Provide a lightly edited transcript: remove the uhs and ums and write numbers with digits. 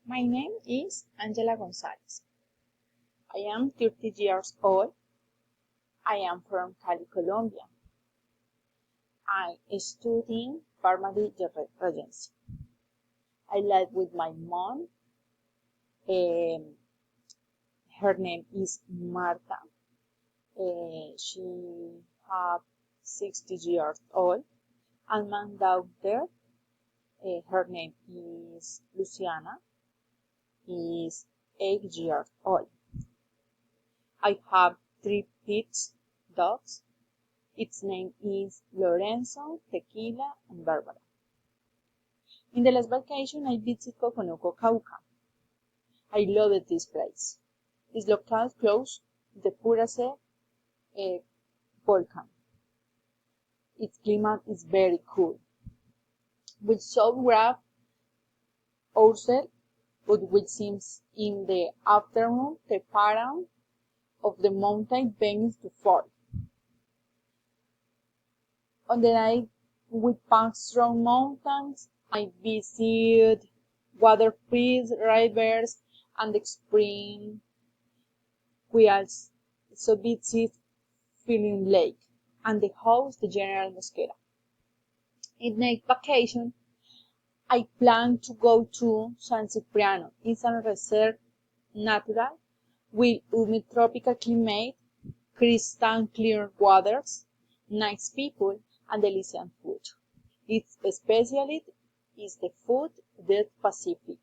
My name is Angela Gonzalez. I am 30 years old. I am from Cali, Colombia. I am studying pharmacy regency. I live with my mom. Her name is Marta. She have 60 years old. And my daughter, her name is Luciana, is 8 years old. I have 3 pets dogs. Its name is Lorenzo, Tequila, and Barbara. In the last vacation, I visited Coconuco, Cauca. I loved this place. It's located close to the Purase volcano. Its climate is very cool. We saw grab ourselves, but which seems in the afternoon the pattern of the mountain begins to fall. On the night we passed through mountains, I visited water-free rivers and spring wells, so visit Feeling Lake, and the house the General Mosquera. In next vacation, I plan to go to San Cipriano. It's a reserve natural with humid tropical climate, crystal clear waters, nice people, and delicious food. Its specialty is the food del Pacific.